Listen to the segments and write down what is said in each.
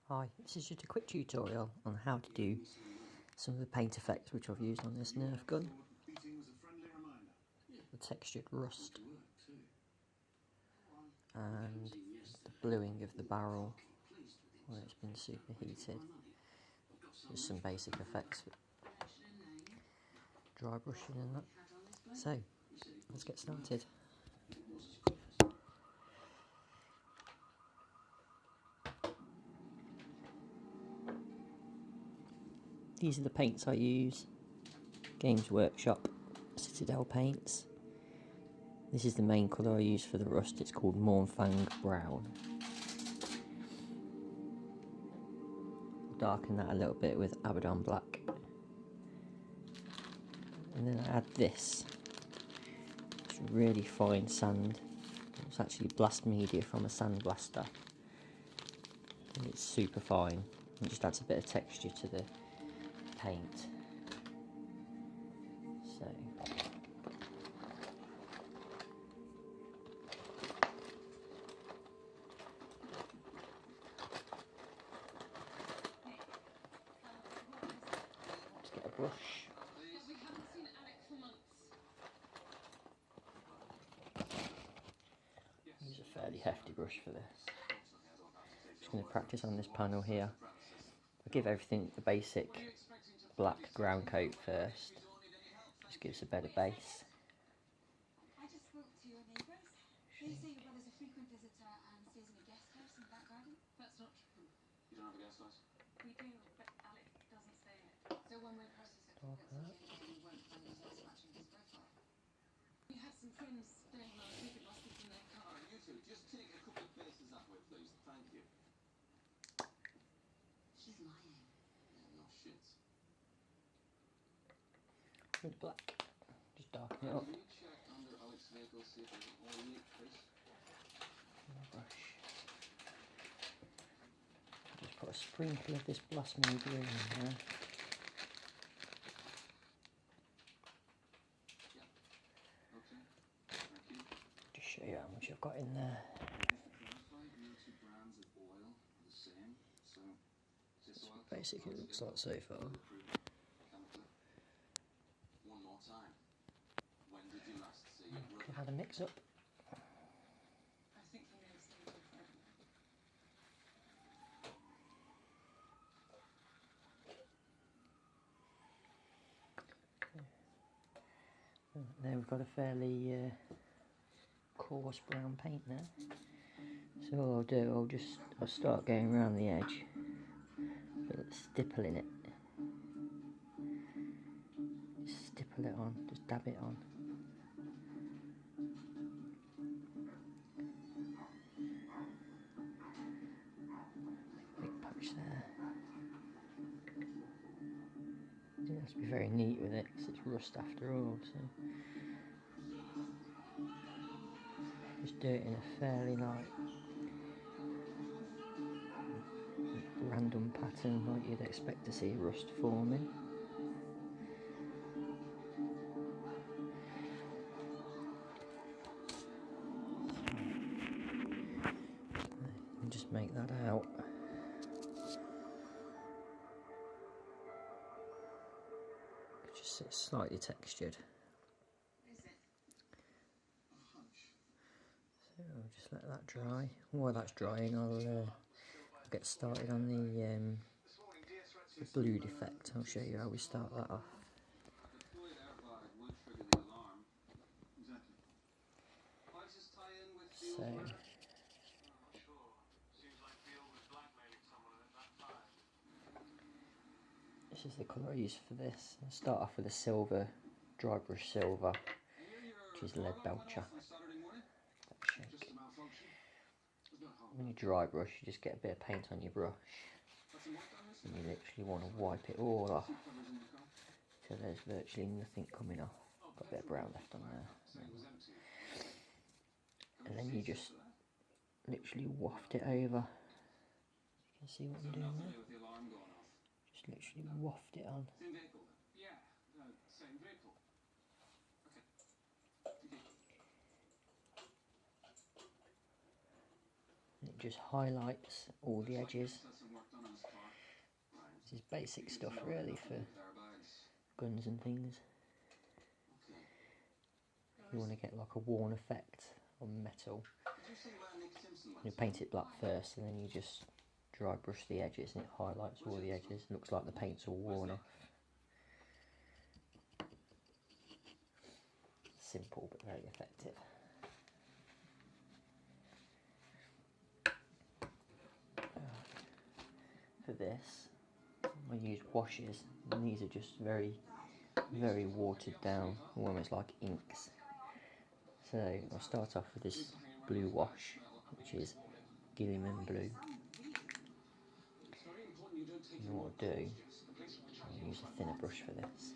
Hi, this is just a quick tutorial on how to do some of the paint effects which I've used on this Nerf gun. The textured rust and the bluing of the barrel where it's been superheated. Just some basic effects with dry brushing and that. So, let's get started. These are the paints I use. Games Workshop Citadel paints. This is the main colour I use for the rust. It's called Mornfang Brown. Darken that a little bit with Abaddon Black. And then I add this. It's really fine sand. It's actually blast media from a sand blaster. And it's super fine. It just adds a bit of texture to the paint. So just get a brush. Use a fairly hefty brush for this. Just going to practice on this panel here. I'll give everything the basic black ground coat first. Just gives a better base. I just spoke to your neighbours. They say your brother's a frequent visitor and stays in a guest house in the back garden. That's not true. You don't have a guest house? We do, but Alec doesn't stay in it. So when we process it, we won't find his last matching his profile. We had some friends staying last week and lost it in their car. You two, just take a couple of paces that way, please. Thank you. She's lying. Yeah, no shit. With black. Just darken it up. Can you check under Alex's vehicle, see if there's an oil leak, please? Brush. Just put a sprinkle of this blast media in there. Yeah. Okay. Thank you. Just show you how much I've got in there. No two brands of oil are the same, so this oil Basically it looks like so far. chemically. One more time. When did you last see your brother? Could have a mix up. I think he may have stayed different. There we've got a fairly coarse brown paint there. So all I'll do, I'll start going around the edge, stippling it. Just stipple it on, just dab it on. Big patch there. You have to be very neat with it because it's rust after all. So just do it in a fairly random pattern like you'd expect to see rust forming. And just make that out. Just it's slightly textured. So I'll just let that dry. While that's drying, I'll get started on the blue effect. I'll show you how we start that off. So this is the colour I use for this. I'll start off with a silver, dry brush silver, which is lead belcher. Shake. When you dry brush, you just get a bit of paint on your brush, and you literally want to wipe it all off till there's virtually nothing coming off. Got a bit of brown left on there. And then you just literally waft it over. You can see what I'm doing there. Just literally waft it on. Yeah, same vehicle. Okay. It just highlights all the edges. This is basic stuff really for guns and things. You want to get like a worn effect on metal. You paint it black first and then you just dry brush the edges and it highlights all the edges. Looks like the paint's all worn off. Simple but very effective. For this, I use washes, and these are just very watered down, almost like inks. So I'll start off with this blue wash, which is Gilliman blue. And what I'll do, I'll use a thinner brush for this.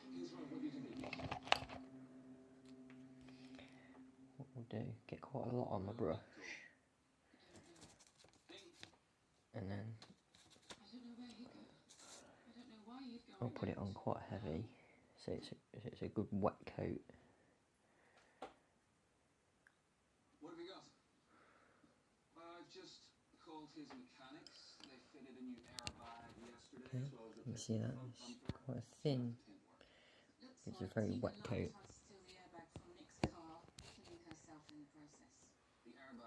What we'll do, get quite a lot on my brush, and then I'll put it on quite heavy, so it's a good wet coat. What have you got? I've just called his mechanics. They fitted a new airbag yesterday. Okay, you see that? It's quite a thin, it's a very wet coat.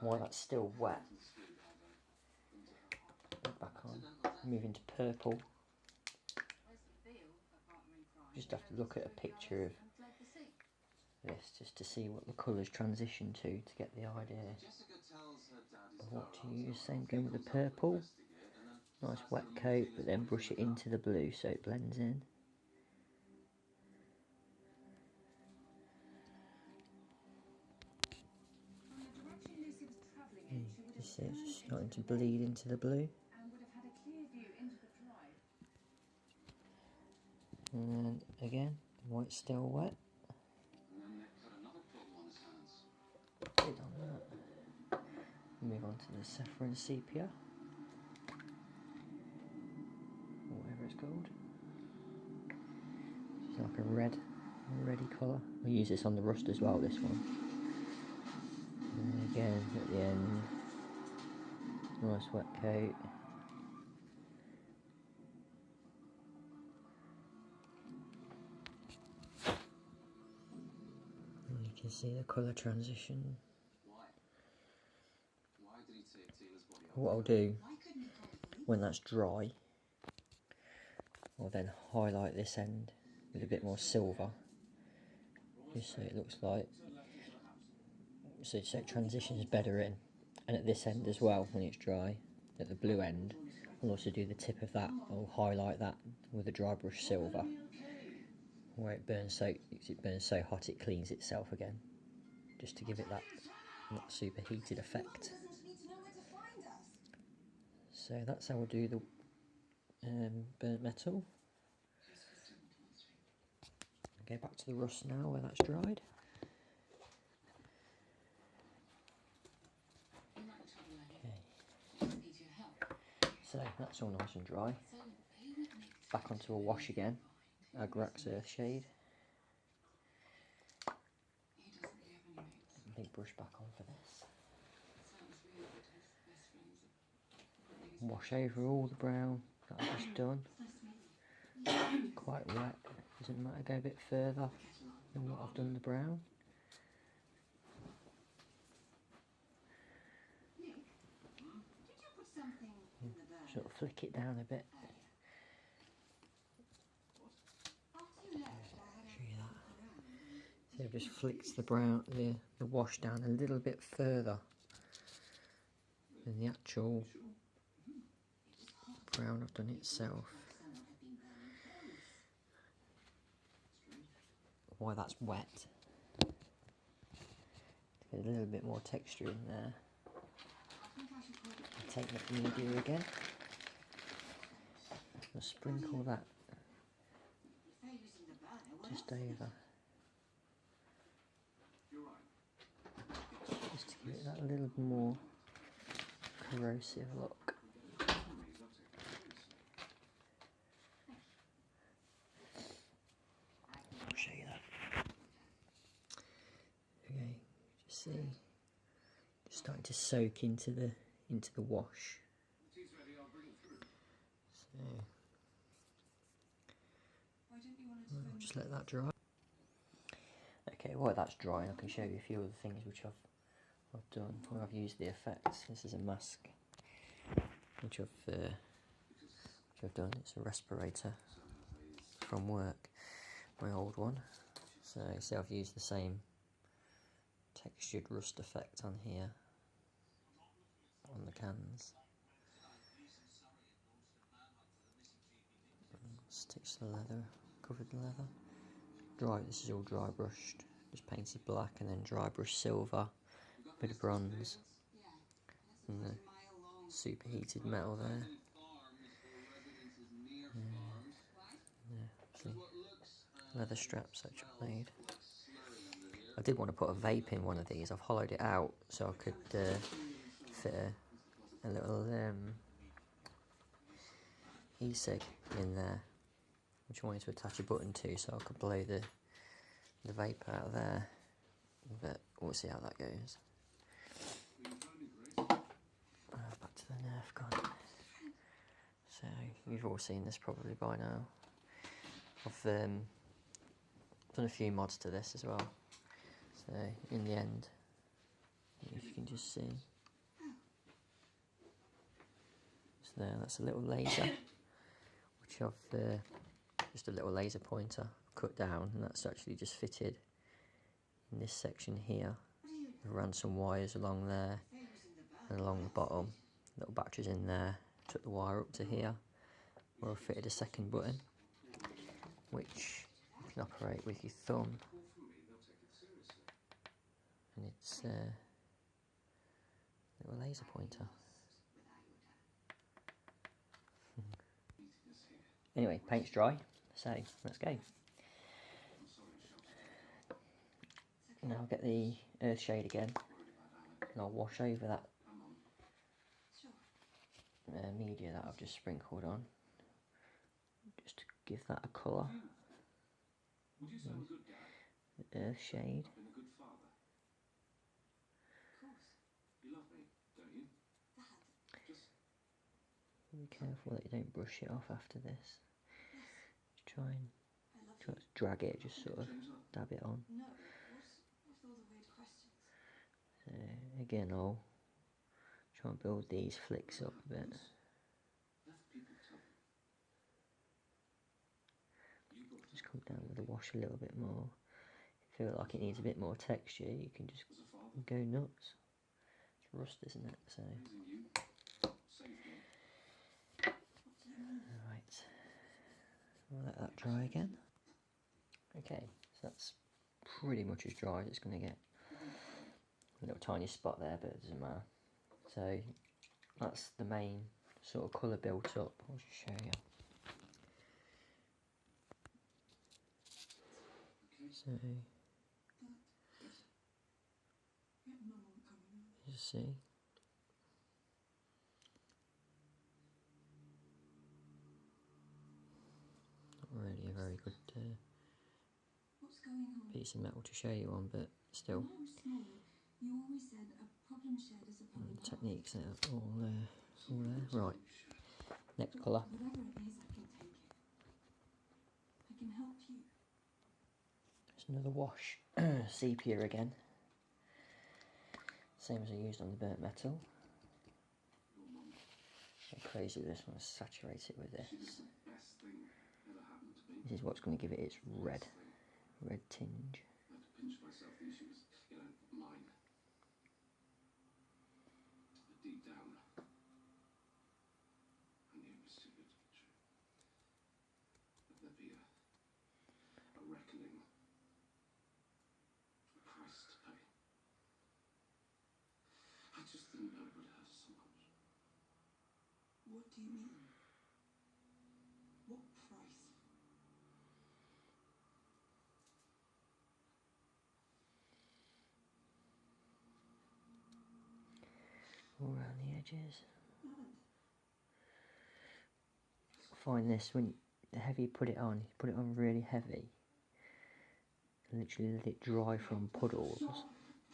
While that's still wet, back on, move into purple. Just have to look at a picture of this just to see what the colours transition to get the idea of what to use. Same again with the purple. Nice wet coat, but then brush it into the blue so it blends in. You see it's just starting to bleed into the blue. And then again, the white's still wet. Bit on that. Move on to the saffron sepia, or whatever it's called. It's like a reddy colour. I use this on the rust as well, this one. And again, at the end, nice wet coat. And you can see the colour transition. What I'll do, when that's dry, I'll then highlight this end with a bit more silver, just so it looks like, so it transitions better in. And at this end as well, when it's dry, at the blue end, I'll also do the tip of that. I'll highlight that with a dry brush silver, where it burns so hot it cleans itself again, just to give it that superheated effect. So that's how we'll do the burnt metal. Go back to the rust now where that's dried. Okay. So that's all nice and dry. Back onto a wash again, Agrax Earth Shade. Big brush back on for this. Wash over all the brown that I've just done. Quite wet, doesn't matter, go a bit further than what I've done the brown. Sort of flick it down a bit. Show you that. So I've just flicked the brown, the wash down a little bit further than the actual brown I've done itself. Why that's wet. To get a little bit more texture in there. Take that media again. I'll sprinkle that just over, just to give it that little more corrosive look. I'll show you that. Okay, just see, just starting to soak into into the wash. So Why didn't you want it to I'll go just let that dry. Okay, while that's drying, I can show you a few of the things which I've done where I've used the effects. This is a mask which I've done. It's a respirator from work, my old one. So you see I've used the same textured rust effect on here, on the cans. Stitch the leather, covered the leather. Dry, this is all dry brushed, just painted black and then dry brush silver, bit of bronze, and the superheated metal there. See, leather straps that I've made. I did want to put a vape in one of these. I've hollowed it out so I could fit a little e-cig in there, which I wanted to attach a button to so I could blow the vape out of there, but we'll see how that goes. Back to the Nerf gun. So you've all seen this probably by now. I've done a few mods to this as well. So in the end, if you can just see, so there, that's a little laser, which I've just a little laser pointer cut down, and that's actually just fitted in this section here. I've ran some wires along there and along the bottom, little batteries in there, took the wire up to here where I fitted a second button which you can operate with your thumb, and it's a little laser pointer. Anyway, paint's dry, so let's go. Now I'll get the earth shade again and I'll wash over that media that I've just sprinkled on, just to give that a colour. The earth shade. Be careful that you don't brush it off after this. Just try to drag it, just sort of dab it on. So again, I'll try and build these flicks up a bit. Just come down with the wash a little bit more. If you feel like it needs a bit more texture, you can just go nuts. It's rust, isn't it? So alright, I'll let that dry again. Okay, so that's pretty much as dry as it's going to get. A little tiny spot there, but it doesn't matter. So that's the main sort of colour built up. I'll just show you. So you see, not really a very good piece of metal to show you on, but still, the techniques are all there. Right, next colour. It's another wash, sepia again, same as I used on the burnt metal. Go crazy with this one, saturate it with this. This is what's going to give it its red tinge. What do you mean? What price? All around the edges. Find this, when the heavier you put it on really heavy, and literally let it dry from puddles,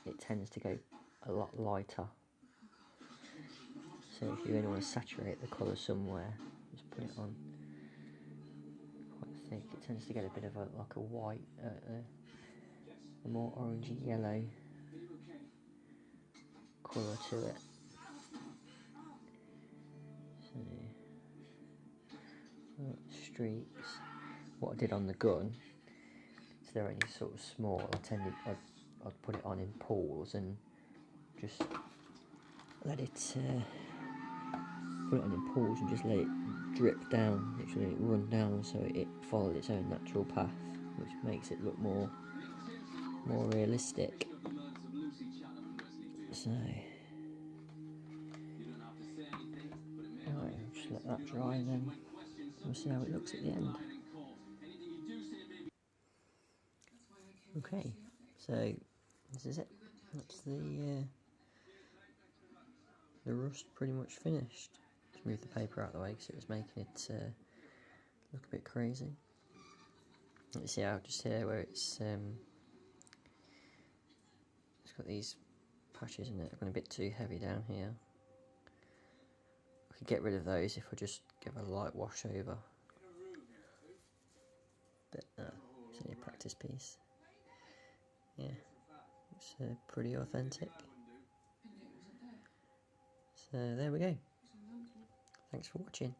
it tends to go a lot lighter. So if you really want to saturate the colour somewhere, just put it on quite thick. It tends to get a bit of like a white, a more orangey yellow colour to it. So streaks. What I did on the gun, so they're only sort of small. I'd put it on in pools and just let it put it on in pools and just let it drip down, literally run down, so it followed its own natural path, which makes it look more realistic. So right, just let that dry and then we'll see how it looks at the end. Okay, so this is it. That's the rust pretty much finished. Just move the paper out of the way because it was making it look a bit crazy. You see how just here where it's got these patches in it, gone a bit too heavy down here. I could get rid of those if I just give a light wash over. But it's only a practice piece. Yeah, it's pretty authentic. So there we go. Thanks for watching.